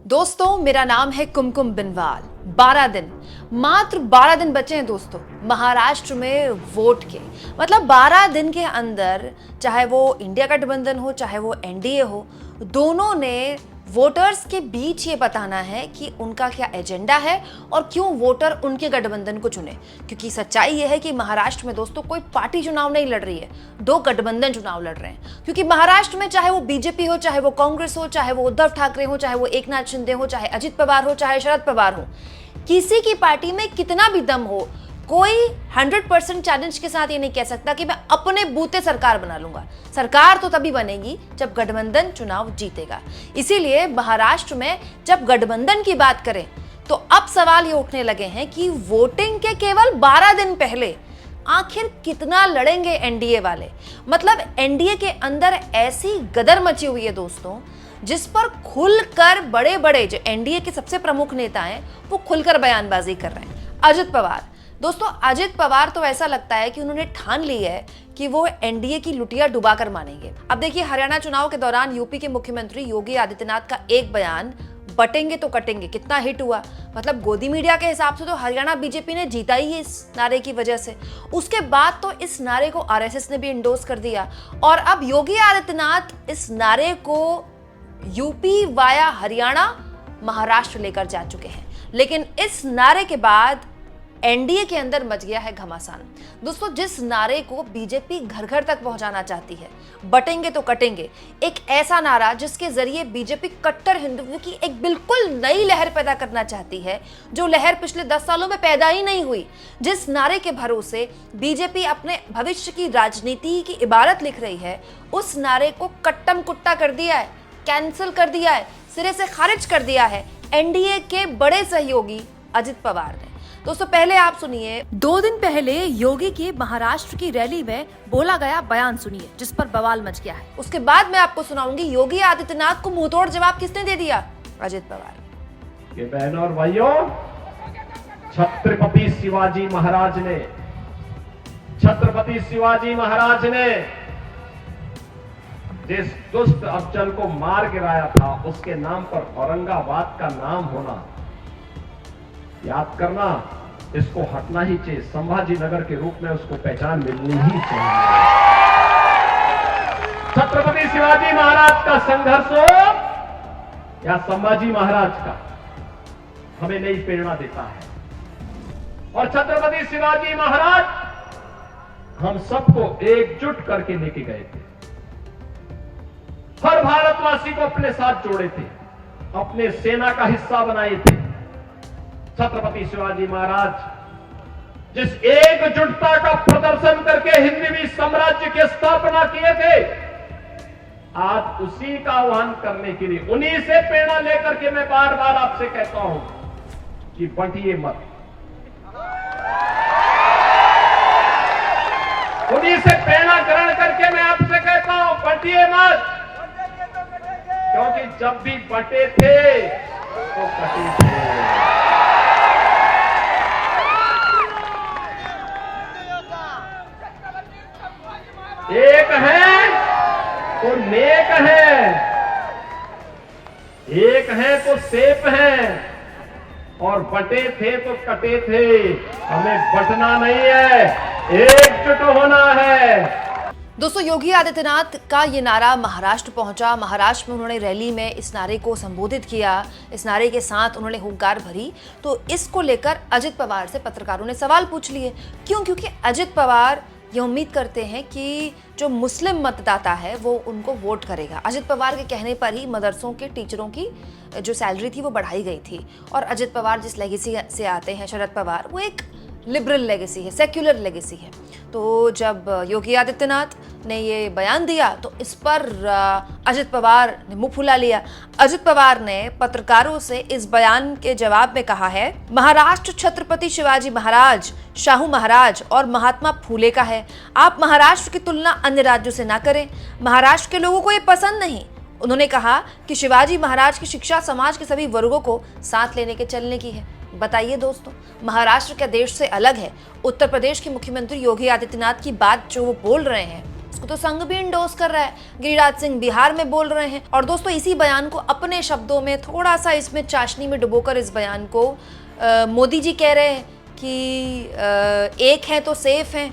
दोस्तों, मेरा नाम है कुमकुम बिनवाल। 12 दिन, मात्र 12 दिन बचे हैं दोस्तों महाराष्ट्र में वोट के। मतलब 12 दिन के अंदर, चाहे वो इंडिया गठबंधन हो चाहे वो एनडीए हो, दोनों ने वोटर्स के बीच ये बताना है कि उनका क्या एजेंडा है और क्यों वोटर उनके गठबंधन को चुने। क्योंकि सच्चाई ये है कि महाराष्ट्र में दोस्तों कोई पार्टी चुनाव नहीं लड़ रही है, दो गठबंधन चुनाव लड़ रहे हैं। क्योंकि महाराष्ट्र में चाहे वो बीजेपी हो, चाहे वो कांग्रेस हो, चाहे वो उद्धव ठाकरे हो, चाहे वो एकनाथ शिंदे हो, चाहे अजित पवार हो, चाहे शरद पवार हो, किसी की पार्टी में कितना भी दम हो, कोई 100% चैलेंज के साथ ये नहीं कह सकता कि मैं अपने बूते सरकार बना लूंगा। सरकार तो तभी बनेगी जब गठबंधन चुनाव जीतेगा। इसीलिए महाराष्ट्र में जब गठबंधन की बात करें तो अब सवाल ये उठने लगे हैं कि वोटिंग के केवल 12 दिन पहले आखिर कितना लड़ेंगे एनडीए वाले। मतलब एनडीए के अंदर ऐसी गदर मची हुई है दोस्तों, जिस पर खुलकर बड़े बड़े जो एनडीए के सबसे प्रमुख नेता हैं वो खुलकर बयानबाजी कर रहे हैं। अजित पवार दोस्तों, अजित पवार तो ऐसा लगता है कि उन्होंने ठान ली है कि वो एनडीए की लुटिया डुबाकर मानेंगे। अब देखिए, हरियाणा चुनाव के दौरान यूपी के मुख्यमंत्री योगी आदित्यनाथ का एक बयान, बटेंगे तो कटेंगे, कितना हिट हुआ। मतलब गोदी मीडिया के हिसाब से तो हरियाणा बीजेपी ने जीता ही है इस नारे की वजह से। उसके बाद तो इस नारे को आरएसएस ने भी इंडोर्स कर दिया और अब योगी आदित्यनाथ इस नारे को यूपी वाया हरियाणा, महाराष्ट्र लेकर जा चुके हैं। लेकिन इस नारे के बाद एनडीए के अंदर मच गया है घमासान। दोस्तों, जिस नारे को बीजेपी घर घर तक पहुंचाना चाहती है, बटेंगे तो कटेंगे, एक ऐसा नारा जिसके जरिए बीजेपी कट्टर हिंदुत्व की एक बिल्कुल नई लहर पैदा करना चाहती है, जो लहर पिछले 10 सालों में पैदा ही नहीं हुई। जिस नारे के भरोसे बीजेपी अपने भविष्य की राजनीति की इबारत लिख रही है, उस नारे को कट्टम कुट्टा कर दिया है, कैंसिल कर दिया है, सिरे से खारिज कर दिया है एनडीए के बड़े सहयोगी अजित पवार ने। दोस्तों, पहले आप सुनिए 2 दिन पहले योगी की महाराष्ट्र की रैली में बोला गया बयान सुनिए, जिस पर बवाल मच गया है। उसके बाद मैं आपको सुनाऊंगी योगी आदित्यनाथ को मुंहतोड़ जवाब किसने दे दिया, अजित पवार। ये बहनों और भाइयों, छत्रपति शिवाजी महाराज ने जिस दुष्ट अफजल को मार गिराया था, उसके नाम पर औरंगाबाद का नाम होना, याद करना, इसको हटना ही चाहिए। संभाजी नगर के रूप में उसको पहचान मिलनी ही चाहिए। छत्रपति शिवाजी महाराज का संघर्ष हो या संभाजी महाराज का, हमें नई प्रेरणा देता है। और छत्रपति शिवाजी महाराज हम सबको एकजुट करके लेके गए थे, हर भारतवासी को अपने साथ जोड़े थे, अपने सेना का हिस्सा बनाए थे। छत्रपति शिवाजी महाराज जिस एकजुटता का प्रदर्शन करके हिंदवी साम्राज्य की स्थापना किए थे, आज उसी का आह्वान करने के लिए, उन्हीं से प्रेरणा लेकर के मैं बार बार आपसे कहता हूं कि बंटिए मत। उन्हीं से प्रेरणा ग्रहण करके मैं आपसे कहता हूं, बंटिए मत। क्योंकि जब भी बटे थे तो कटे थे। एक है तो नेक है, एक है तो सेफ है, और बटे थे तो कटे थे। हमें बटना नहीं है, एकजुट होना है। दोस्तों, योगी आदित्यनाथ का ये नारा महाराष्ट्र पहुंचा। महाराष्ट्र में उन्होंने रैली में इस नारे को संबोधित किया, इस नारे के साथ उन्होंने हुंकार भरी। तो इसको लेकर अजित पवार से पत्रकारों ने सवाल पूछ लिए। क्यों? क्योंकि अजित पवार ये उम्मीद करते हैं कि जो मुस्लिम मतदाता है वो उनको वोट करेगा। अजित पवार के कहने पर ही मदरसों के टीचरों की जो सैलरी थी वो बढ़ाई गई थी। और अजित पवार जिस लेगेसी से आते हैं, शरद पवार, वो एक लिबरल लेगेसी है, सेक्युलर लेगेसी है। तो जब योगी आदित्यनाथ ने ये बयान दिया तो इस पर अजित पवार ने मुंह फुला लिया। अजित पवार ने पत्रकारों से इस बयान के जवाब में कहा है, महाराष्ट्र छत्रपति शिवाजी महाराज, शाहू महाराज और महात्मा फूले का है। आप महाराष्ट्र की तुलना अन्य राज्यों से ना करें। महाराष्ट्र के लोगों को ये पसंद नहीं। उन्होंने कहा कि शिवाजी महाराज की शिक्षा समाज के सभी वर्गों को साथ लेने के चलने की है। बताइए दोस्तों, महाराष्ट्र क्या देश से अलग है? उत्तर प्रदेश के मुख्यमंत्री योगी आदित्यनाथ की बात जो वो बोल रहे हैं, उसको तो संघ भी इंडोर्स कर रहा है। गिरिराज सिंह बिहार में बोल रहे हैं। और दोस्तों इसी बयान को अपने शब्दों में थोड़ा सा इसमें चाशनी में डुबोकर इस बयान को मोदी जी कह रहे हैं कि एक है तो सेफ है।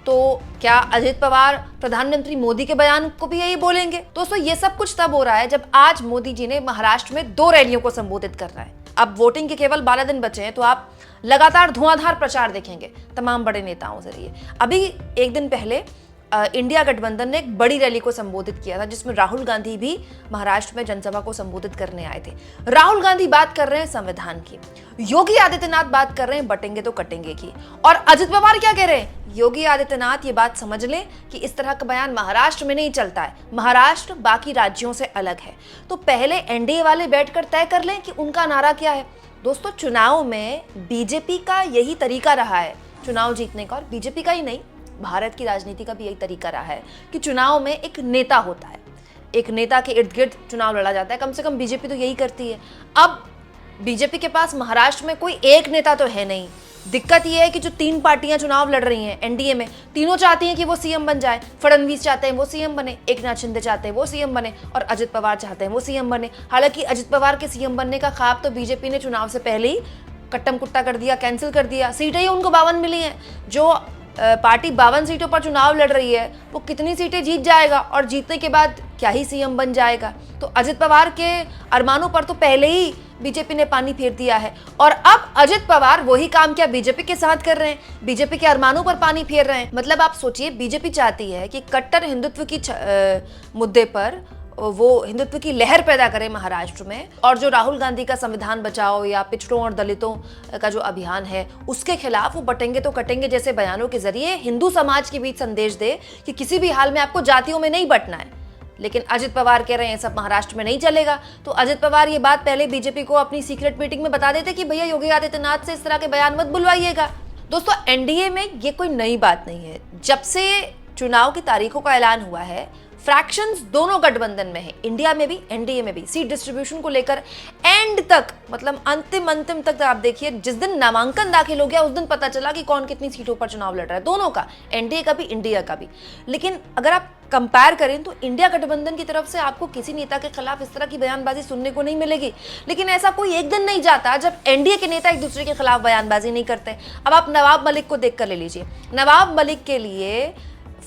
तो क्या अजित पवार प्रधानमंत्री मोदी के बयान को भी यही बोलेंगे? दोस्तों ये सब कुछ तब हो रहा है जब आज मोदी जी ने महाराष्ट्र में 2 रैलियों को संबोधित करना है। अब वोटिंग के केवल 12 दिन बचे हैं, तो आप लगातार धुआंधार प्रचार देखेंगे तमाम बड़े नेताओं से जरिए। अभी एक दिन पहले इंडिया गठबंधन ने एक बड़ी रैली को संबोधित किया था, जिसमें राहुल गांधी भी महाराष्ट्र में जनसभा को संबोधित करने आए थे। राहुल गांधी बात कर रहे हैं संविधान की, योगी आदित्यनाथ बात कर रहे हैं बटेंगे तो कटेंगे की, और अजित पवार क्या कह रहे हैं? योगी आदित्यनाथ ये बात समझ लें कि इस तरह का बयान महाराष्ट्र में नहीं चलता है, महाराष्ट्र बाकी राज्यों से अलग है। तो पहले एनडीए वाले बैठकर तय कर लें कि उनका नारा क्या है। दोस्तों चुनाव में बीजेपी का यही तरीका रहा है चुनाव जीतने का, और बीजेपी का ही नहीं, भारत की राजनीति का भी यही तरीका रहा है कि चुनाव में एक नेता होता है, एक नेता के इर्द गिर्द चुनाव लड़ा जाता है। कम से कम बीजेपी तो यही करती है। अब बीजेपी के पास महाराष्ट्र में कोई एक नेता तो है नहीं। दिक्कत यह है कि जो 3 पार्टियां चुनाव लड़ रही हैं एनडीए में, तीनों चाहती हैं कि वो सीएम बन जाए। फडणवीस चाहते हैं वो सीएम बने, एकनाथ शिंदे चाहते हैं वो सीएम बने, और अजित पवार चाहते हैं वो सीएम बने। हालांकि अजित पवार के सीएम बनने का ख्वाब तो बीजेपी ने चुनाव से पहले ही कट्टम कुट्टा कर दिया, कैंसिल कर दिया। सीटें ही उनको 52 मिली हैं। जो पार्टी 52 सीटों पर चुनाव लड़ रही है वो कितनी सीटें जीत जाएगा, और जीतने के बाद क्या ही सीएम बन जाएगा। तो अजित पवार के अरमानों पर तो पहले ही बीजेपी ने पानी फेर दिया है, और अब अजित पवार वही काम क्या बीजेपी के साथ कर रहे हैं, बीजेपी के अरमानों पर पानी फेर रहे हैं। मतलब आप सोचिए, बीजेपी चाहती है कि कट्टर हिंदुत्व की मुद्दे पर वो हिंदुत्व की लहर पैदा करे महाराष्ट्र में, और जो राहुल गांधी का संविधान बचाओ या पिछड़ों और दलितों का जो अभियान है उसके खिलाफ वो बटेंगे तो कटेंगे जैसे बयानों के जरिए हिंदू समाज के बीच संदेश दे कि किसी भी हाल में आपको जातियों में नहीं बंटना है। लेकिन अजित पवार कह रहे हैं सब महाराष्ट्र में नहीं चलेगा। तो अजित पवार ये बात पहले बीजेपी को अपनी सीक्रेट मीटिंग में बता देते कि भैया योगी आदित्यनाथ से इस तरह के बयान मत बुलवाइएगा। दोस्तों एनडीए में ये कोई नई बात नहीं है। जब से चुनाव की तारीखों का ऐलान हुआ है, फ्रैक्शंस दोनों गठबंधन में है, इंडिया में भी एनडीए में भी। सीट डिस्ट्रीब्यूशन को लेकर एंड तक, मतलब अंतिम तक आप देखिए, जिस दिन नामांकन दाखिल हो गया उस दिन पता चला कि कौन कितनी सीटों पर चुनाव लड़ रहा है, दोनों का, एनडीए का भी इंडिया का भी। लेकिन अगर आप कंपेयर करें तो इंडिया गठबंधन की तरफ से आपको किसी नेता के खिलाफ इस तरह की बयानबाजी सुनने को नहीं मिलेगी। लेकिन ऐसा कोई एक दिन नहीं जाता जब एनडीए के नेता एक दूसरे के खिलाफ बयानबाजी नहीं करते। अब आप नवाब मलिक को देख कर ले लीजिए। नवाब मलिक के लिए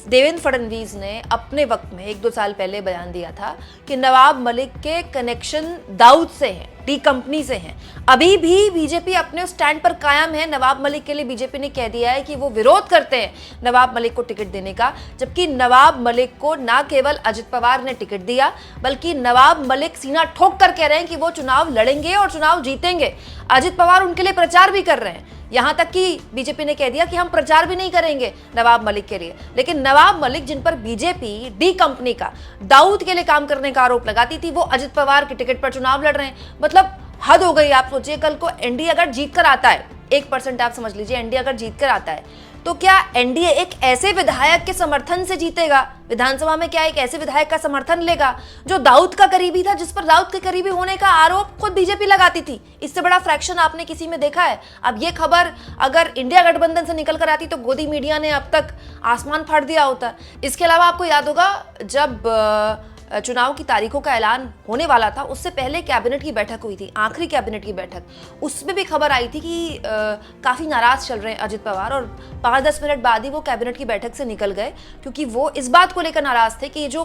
देवेंद्र फडणवीस ने अपने वक्त में 1-2 साल पहले बयान दिया था कि नवाब मलिक के कनेक्शन दाऊद से हैं, डी कंपनी से हैं। अभी भी बीजेपी अपने उस स्टैंड पर कायम है। नवाब मलिक के लिए बीजेपी ने कह दिया है कि वो विरोध करते हैं नवाब मलिक को टिकट देने का, जबकि नवाब मलिक को ना केवल अजित पवार ने टिकट दिया, बल्कि नवाब मलिक सीना ठोक कर कह रहे हैं कि वो चुनाव लड़ेंगे और चुनाव जीतेंगे। अजित पवार उनके लिए प्रचार भी कर रहे हैं, यहां तक कि बीजेपी ने कह दिया कि हम प्रचार भी नहीं करेंगे नवाब मलिक के लिए। लेकिन नवाब मलिक, जिन पर बीजेपी डी कंपनी का दाऊद के लिए काम करने का आरोप लगाती थी, वो अजित पवार के टिकट पर चुनाव लड़ रहे हैं। मतलब हद हो गई। आप सोचिए, कल को एनडीए अगर जीत कर आता है, 1% आप समझ लीजिए, एनडीए अगर जीत कर आता है, तो क्या एनडीए एक ऐसे विधायक के समर्थन से जीतेगा? विधानसभा में क्या एक ऐसे विधायक का समर्थन लेगा जो दाऊद का करीबी था, जिस पर दाऊद के करीबी होने का आरोप खुद बीजेपी लगाती थी? इससे बड़ा फ्रैक्शन आपने किसी में देखा है? अब ये खबर अगर इंडिया गठबंधन से निकल कर आती तो गोदी मीडिया ने अब तक आसमान फाड़ दिया होता। इसके अलावा आपको याद होगा, जब चुनाव की तारीखों का ऐलान होने वाला था, उससे पहले कैबिनेट की बैठक हुई थी, आखिरी कैबिनेट की बैठक। उसमें भी खबर आई थी कि काफ़ी नाराज चल रहे हैं अजित पवार, और 5-10 मिनट बाद ही वो कैबिनेट की बैठक से निकल गए, क्योंकि वो इस बात को लेकर नाराज थे कि ये जो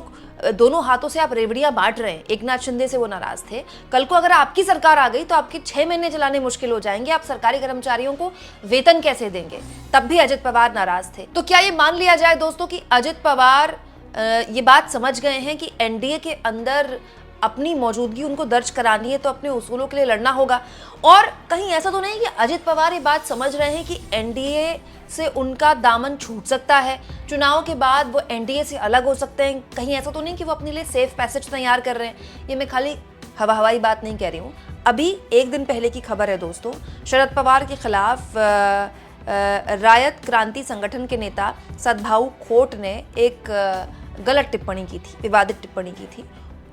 दोनों हाथों से आप रेवड़ियां बांट रहे हैं, एकनाथ शिंदे से वो नाराज थे। कल को अगर आपकी सरकार आ गई तो आपके 6 महीने चलाने मुश्किल हो जाएंगे, आप सरकारी कर्मचारियों को वेतन कैसे देंगे? तब भी अजित पवार नाराज थे। तो क्या ये मान लिया जाए दोस्तों कि अजित पवार ये बात समझ गए हैं कि एनडीए के अंदर अपनी मौजूदगी उनको दर्ज करानी है तो अपने उसूलों के लिए लड़ना होगा? और कहीं ऐसा तो नहीं कि अजित पवार ये बात समझ रहे हैं कि एनडीए से उनका दामन छूट सकता है, चुनाव के बाद वो एनडीए से अलग हो सकते हैं? कहीं ऐसा तो नहीं कि वो अपने लिए सेफ पैसेज तैयार कर रहे हैं? ये मैं खाली हवाई बात नहीं कह रही हूँ। अभी एक दिन पहले की खबर है दोस्तों, शरद पवार के खिलाफ रायत क्रांति संगठन के नेता सद्भाऊ खोट ने एक गलत टिप्पणी की थी, विवादित टिप्पणी की थी।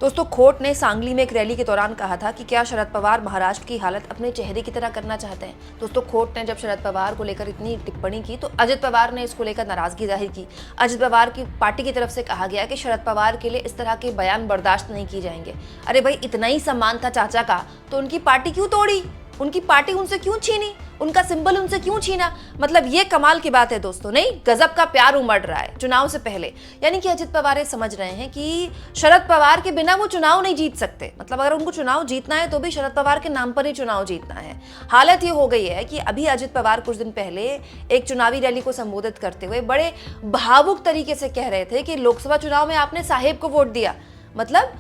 दोस्तों, खोट ने सांगली में एक रैली के दौरान कहा था कि क्या शरद पवार महाराष्ट्र की हालत अपने चेहरे की तरह करना चाहते हैं। दोस्तों, खोट ने जब शरद पवार को लेकर इतनी टिप्पणी की तो अजित पवार ने इसको लेकर नाराजगी जाहिर की। अजित पवार की पार्टी की तरफ से कहा गया कि शरद पवार के लिए इस तरह के बयान बर्दाश्त नहीं किए जाएंगे। अरे भाई, इतना ही सम्मान था चाचा का तो उनकी पार्टी क्यों तोड़ी, उनकी पार्टी उनसे क्यों छीनी, उनका सिंबल उनसे क्यों छीना। मतलब ये कमाल की बात है दोस्तों। नहीं, गजब का प्यार उमड़ रहा है चुनाव से पहले। यानी कि अजित पवार ये समझ रहे हैं कि शरद पवार के बिना वो चुनाव नहीं जीत सकते। मतलब अगर उनको चुनाव जीतना है तो भी शरद पवार के नाम पर ही चुनाव जीतना है। हालत ये हो गई है कि अभी अजित पवार कुछ दिन पहले एक चुनावी रैली को संबोधित करते हुए बड़े भावुक तरीके से कह रहे थे कि लोकसभा चुनाव में आपने साहेब को वोट दिया, मतलब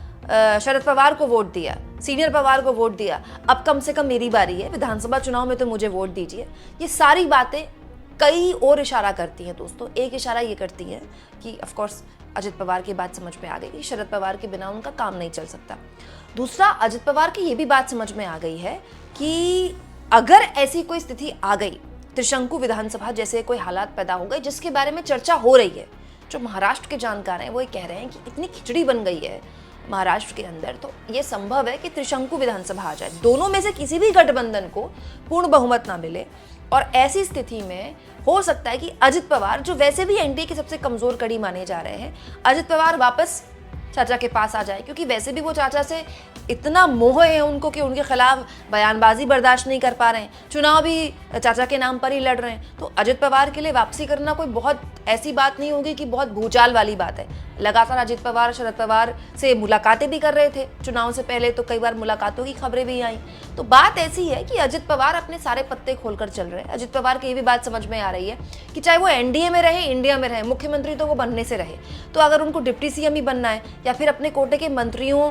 शरद पवार को वोट दिया, सीनियर पवार को वोट दिया, अब कम से कम मेरी बारी है, विधानसभा चुनाव में तो मुझे वोट दीजिए। ये सारी बातें कई और इशारा करती हैं दोस्तों। एक इशारा ये करती है कि ऑफ कोर्स अजित पवार की बात समझ में आ गई कि शरद पवार के बिना उनका काम नहीं चल सकता। दूसरा, अजित पवार की ये भी बात समझ में आ गई है कि अगर ऐसी कोई स्थिति आ गई, त्रिशंकु विधानसभा जैसे कोई हालात पैदा हो गए जिसके बारे में चर्चा हो रही है, जो महाराष्ट्र के जानकार हैं वो ये कह रहे हैं कि इतनी खिचड़ी बन गई है महाराष्ट्र के अंदर, तो ये संभव है कि त्रिशंकु विधानसभा आ जाए, दोनों में से किसी भी गठबंधन को पूर्ण बहुमत ना मिले। और ऐसी स्थिति में हो सकता है कि अजित पवार, जो वैसे भी एनडीए की सबसे कमजोर कड़ी माने जा रहे हैं, अजित पवार वापस चाचा के पास आ जाए, क्योंकि वैसे भी वो चाचा से इतना मोह है उनको कि उनके खिलाफ बयानबाजी बर्दाश्त नहीं कर पा रहे हैं, चुनाव भी चाचा के नाम पर ही लड़ रहे हैं। तो अजित पवार के लिए वापसी करना कोई बहुत ऐसी बात नहीं होगी कि बहुत भूचाल वाली बात है। लगातार अजित पवार शरद पवार से मुलाकातें भी कर रहे थे चुनाव से पहले, तो कई बार मुलाकातों की खबरें भी आई। तो बात ऐसी है कि अजित पवार अपने सारे पत्ते खोलकर चल रहे हैं। अजित पवार की ये भी बात समझ में आ रही है कि चाहे वो एनडीए में रहे, इंडिया में रहे, मुख्यमंत्री तो वो बनने से रहे, तो अगर उनको डिप्टी सीएम ही बनना है या फिर अपने कोटे के मंत्रियों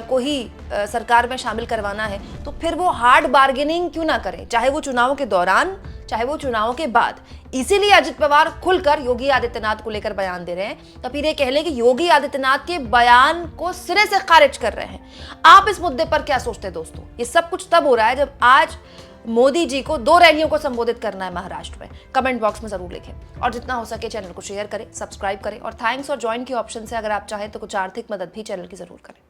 को ही सरकार में शामिल करवाना है, तो फिर वो हार्ड बार्गेनिंग क्यों ना करें, चाहे वो चुनाव के दौरान, चाहे वो चुनाव के बाद। इसीलिए अजित पवार खुलकर योगी आदित्यनाथ को लेकर बयान दे रहे हैं। तो फिर ये कह लें कि योगी आदित्यनाथ के बयान को सिरे से खारिज कर रहे हैं। आप इस मुद्दे पर क्या सोचते हैं दोस्तों? ये सब कुछ तब हो रहा है जब आज मोदी जी को 2 रैलियों को संबोधित करना है महाराष्ट्र में। कमेंट बॉक्स में जरूर लिखें और जितना हो सके चैनल को शेयर करें, सब्सक्राइब करें और थैंक्स और ज्वाइन के ऑप्शन से अगर आप चाहें तो कुछ आर्थिक मदद भी चैनल की जरूर करें।